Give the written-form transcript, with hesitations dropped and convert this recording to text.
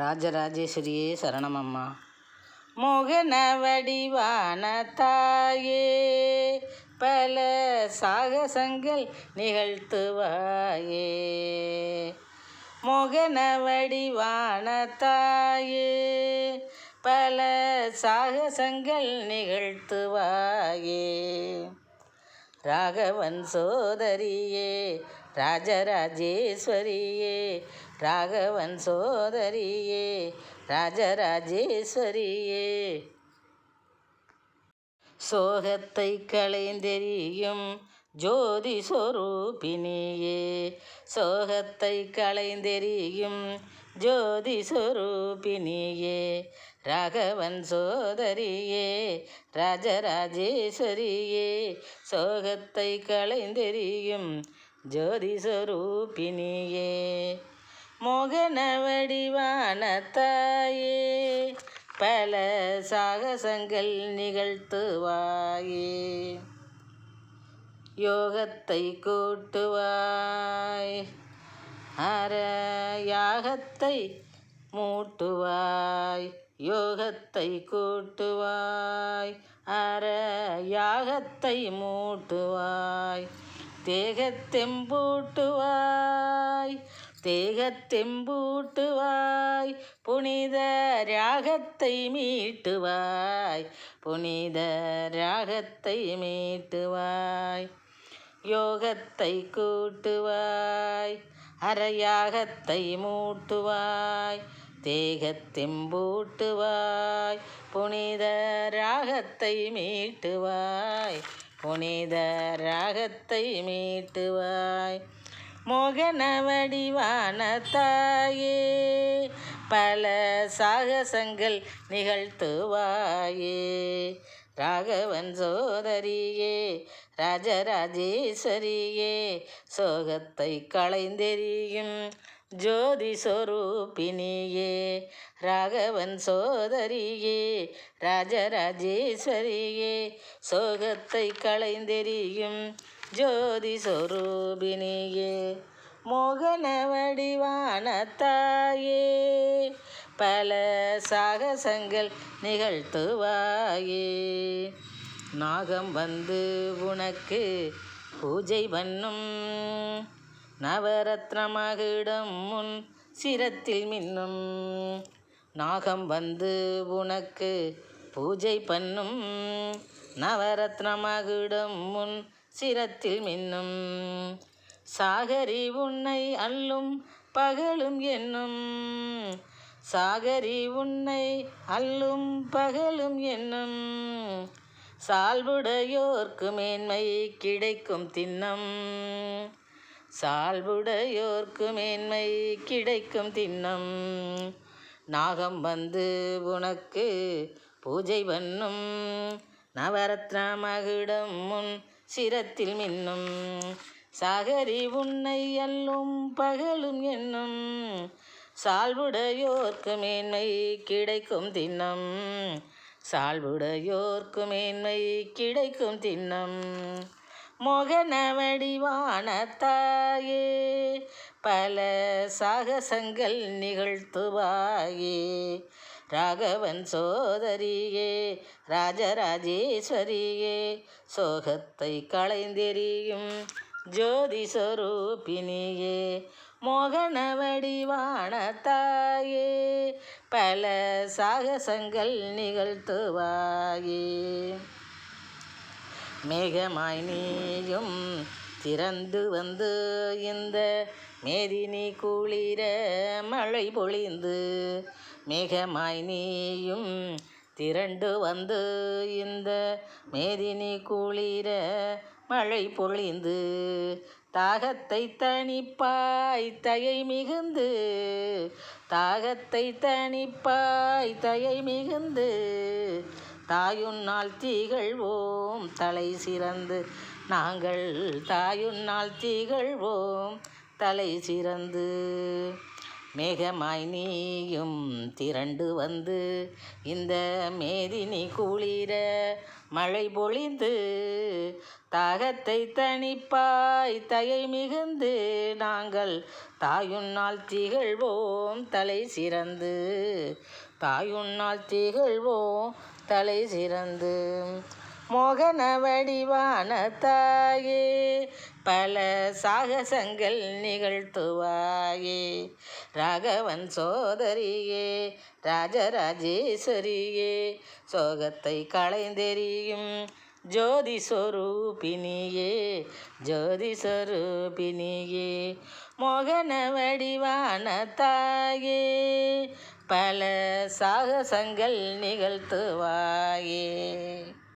ராஜராஜேஸ்வரியே சரணமம்மா. மோகன வடிவான தாயே, பல சாகசங்கள் நிகழ்த்துவாயே. மோகன வடிவான தாயே, பல சாகசங்கள் நிகழ்த்துவாயே. ராகவன் சோதரியே, ராஜராஜேஸ்வரியே, ராகவன் சோதரியே, ராஜராஜேஸ்வரியே. சோகத்தை களைந்தெறியும் ஜோதி சொரூபினியே, சோகத்தை களைந்தெறியும் ஜோதி சொரூபினியே. ராகவன் சோதரியே, ராஜராஜேஸ்வரியே, சோகத்தை களைந்தெறியும் ஜோதி சொரூபினியே. மோகன வடிவான தாயே, பல சாகசங்கள் நிகழ்த்துவாயே. யோகத்தை கூட்டுவாய், அற யாகத்தை மூட்டுவாய். யோகத்தை கூட்டுவாய், அற யாகத்தை மூட்டுவாய். தேகத்தெம்பூட்டுவாய், தேகத்தெம்பூட்டுவாய். புனித ராகத்தை மீட்டுவாய், புனித ராகத்தை மீட்டுவாய். யோகத்தை கூட்டுவாய், அரையாகத்தை மூட்டுவாய். தேகத்தெம்பூட்டுவாய், புனித ராகத்தை மீட்டுவாய், புனித ராகத்தை மீட்டுவாய். மோகன வடிவான தாயே, பல சாகசங்கள் நிகழ்த்துவாயே. ராகவன் சோதரியே, ராஜராஜேஸ்வரியே, சோகத்தை களைந்தெறியும் ஜோதி சொரூபினியே. ராகவன் சோதரியே, ராஜராஜேஸ்வரியே, சோகத்தை களைந்தெறியும் ஜோதி சொரூபினியே. மோகன வடிவான தாயே, பல சாகசங்கள் நிகழ்த்துவாயே. நாகம் வந்து உனக்கு பூஜை பண்ணும், நவரத்ன மகுடம் முன் சிரத்தில் மின்னும். நாகம் வந்து உனக்கு பூஜை பண்ணும், நவரத்ன மகுடம் முன் சிரத்தில் மின்னும். சாகரி உன்னை அல்லும் பகலும் என்னும், சாகரி உன்னை அல்லும் பகலும் என்னும். சால்புடையோர்க்கு மேன்மை கிடைக்கும் திண்ணம், சால்புடையோர்க்கு மேன்மை கிடைக்கும் திண்ணம். நாகம் வந்து உனக்கு பூஜை பண்ணும், நவரத்ன மகுடம் முன் சிரத்தில் மின்னும். சாகரி உன்னை அல்லும் பகலும் என்னும், சால்புடையோர்க்கு மேன்மை கிடைக்கும் திண்ணம், சால்புடையோர்க்கு மேன்மை கிடைக்கும் திண்ணம். மோகன வடிவான தாயே, பல சாகசங்கள் நிகழ்த்துவாயே. ராகவன் சோதரியே, ராஜராஜேஸ்வரியே, சோகத்தை களைந்தெறியும் ஜோதி சொரூபினியே. மோகன வடிவான தாயே, பல சாகசங்கள் நிகழ்த்துவாயே. மேகமாய் நீயும் திறந்து வந்து இந்த மேதினி குளிர மழை பொழிந்து. மேகமாய் நீயும் திரண்டு வந்து இந்த மேதினி குளிர மழை பொழிந்து. தாகத்தை தணிப்பாய் தயை மிகுந்து, தாகத்தை தணிப்பாய் தயை மிகுந்து. தாயுன்னால் திகழ்வோம் தலை சிறந்து, நாங்கள் தாயுன்னால் திகழ்வோம் தலை சிறந்து. மேகமாய் நீயும் திரண்டு வந்து இந்த மேதினி குளிர மழை பொழிந்து தாகத்தை தணிப்பாய் தயை மிகுந்து நாங்கள் தாயுன்னால் திகழ்வோம் தலை சிறந்து தாயுன்னால் திகழ்வோம் தலை சிறந்து மோகன வடிவான தாயே பல சாகசங்கள் நிகழ்த்துவாயே ராகவன் சோதரியே ராஜராஜேஸ்வரியே சோகத்தை களைந்தெறியும் ஜோதி சொரூபினியே ஜோதி சொரூபினியே மோகன வடிவான தாயே பல சாகசங்கள் நிகழ்த்துவாயே.